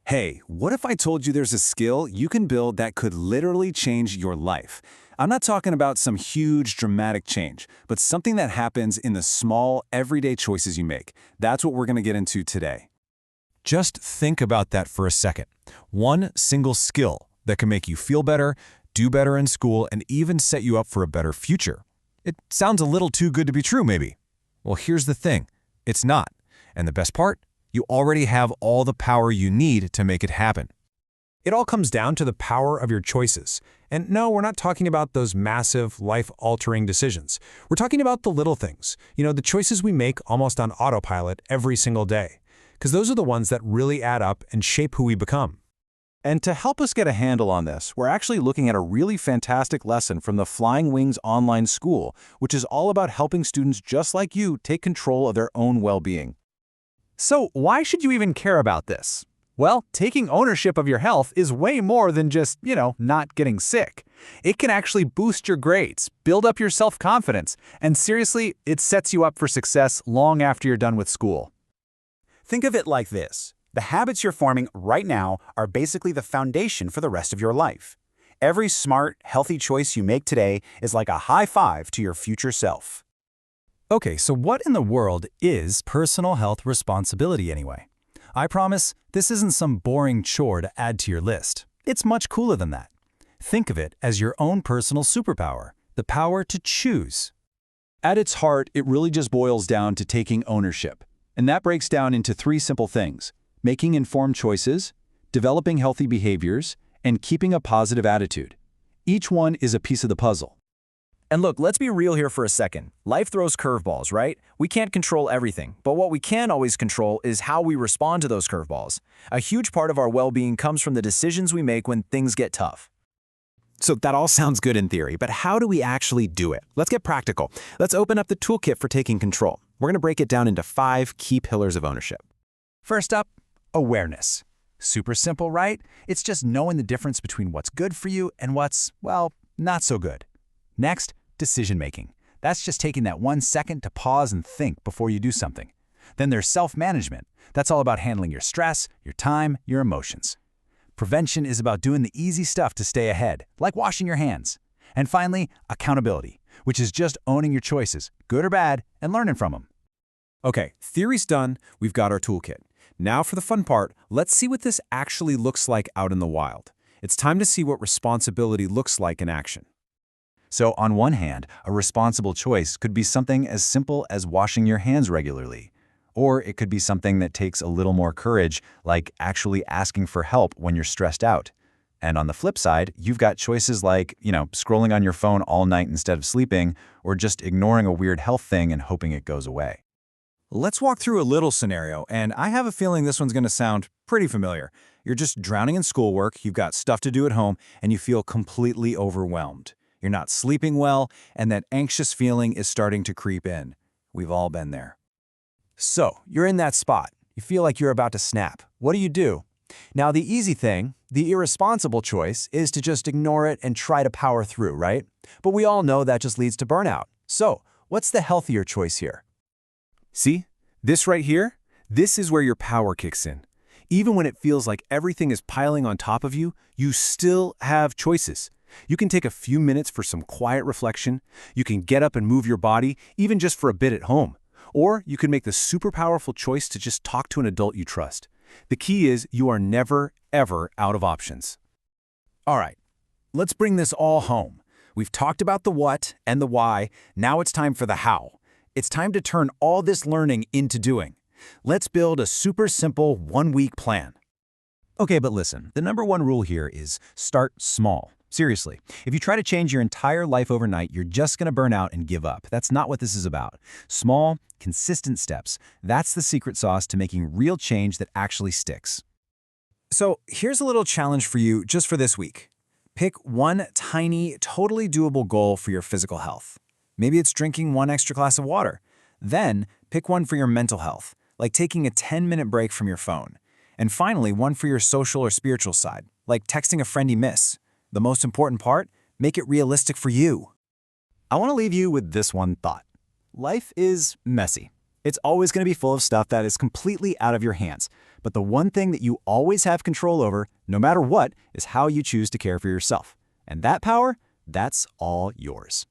Hey, what if I told you there's a skill you can build that could literally change your life? I'm not talking about some huge, dramatic change, but something that happens in the small, everyday choices you make. That's what we're going to get into today. Just think about that for a second. One single skill that can make you feel better, do better in school, and even set you up for a better future. It sounds a little too good to be true, maybe. Well, here's the thing. It's not. And the best part? You already have all the power you need to make it happen. It all comes down to the power of your choices. And no, we're not talking about those massive, life-altering decisions. We're talking about the little things. The choices we make almost on autopilot every single day. Because those are the ones that really add up and shape who we become. And to help us get a handle on this, we're actually looking at a really fantastic lesson from the Flying Wings Online School, which is all about helping students just like you take control of their own well-being. So why should you even care about this? Well, taking ownership of your health is way more than just, not getting sick. It can actually boost your grades, build up your self-confidence, and seriously, it sets you up for success long after you're done with school. Think of it like this. The habits you're forming right now are basically the foundation for the rest of your life. Every smart, healthy choice you make today is like a high five to your future self. Okay, so what in the world is personal health responsibility anyway? I promise this isn't some boring chore to add to your list. It's much cooler than that. Think of it as your own personal superpower, the power to choose. At its heart, it really just boils down to taking ownership. And that breaks down into three simple things: making informed choices, developing healthy behaviors, and keeping a positive attitude. Each one is a piece of the puzzle. And look, let's be real here for a second. Life throws curveballs, right? We can't control everything, but what we can always control is how we respond to those curveballs. A huge part of our well-being comes from the decisions we make when things get tough. So that all sounds good in theory, but how do we actually do it? Let's get practical. Let's open up the toolkit for taking control. We're going to break it down into 5 key pillars of ownership. First up, awareness. Super simple, right? It's just knowing the difference between what's good for you and what's, well, not so good. Next, decision-making. That's just taking that 1 second to pause and think before you do something. Then there's self-management. That's all about handling your stress, your time, your emotions. Prevention is about doing the easy stuff to stay ahead, like washing your hands. And finally, accountability, which is just owning your choices, good or bad, and learning from them. Okay, theory's done. We've got our toolkit. Now for the fun part, let's see what this actually looks like out in the wild. It's time to see what responsibility looks like in action. So on one hand, a responsible choice could be something as simple as washing your hands regularly. Or it could be something that takes a little more courage, like actually asking for help when you're stressed out. And on the flip side, you've got choices like, scrolling on your phone all night instead of sleeping, or just ignoring a weird health thing and hoping it goes away. Let's walk through a little scenario, and I have a feeling this one's going to sound pretty familiar. You're just drowning in schoolwork, you've got stuff to do at home, and you feel completely overwhelmed. You're not sleeping well, and that anxious feeling is starting to creep in. We've all been there. So, you're in that spot. You feel like you're about to snap. What do? Now, the easy thing, the irresponsible choice, is to just ignore it and try to power through, right? But we all know that just leads to burnout. So, what's the healthier choice here? See? This right here? This is where your power kicks in. Even when it feels like everything is piling on top of you, you still have choices. You can take a few minutes for some quiet reflection. You can get up and move your body, even just for a bit at home. Or you can make the super powerful choice to just talk to an adult you trust. The key is you are never, ever out of options. All right, let's bring this all home. We've talked about the what and the why. Now it's time for the how. It's time to turn all this learning into doing. Let's build a super simple 1-week plan. Okay, but listen, the number one rule here is start small. Seriously, if you try to change your entire life overnight, you're just going to burn out and give up. That's not what this is about. Small, consistent steps. That's the secret sauce to making real change that actually sticks. So here's a little challenge for you just for this week. Pick one tiny, totally doable goal for your physical health. Maybe it's drinking 1 extra glass of water. Then pick one for your mental health, like taking a 10-minute break from your phone. And finally, one for your social or spiritual side, like texting a friend you miss. The most important part, make it realistic for you. I want to leave you with this one thought. Life is messy. It's always going to be full of stuff that is completely out of your hands. But the one thing that you always have control over, no matter what, is how you choose to care for yourself. And that power, that's all yours.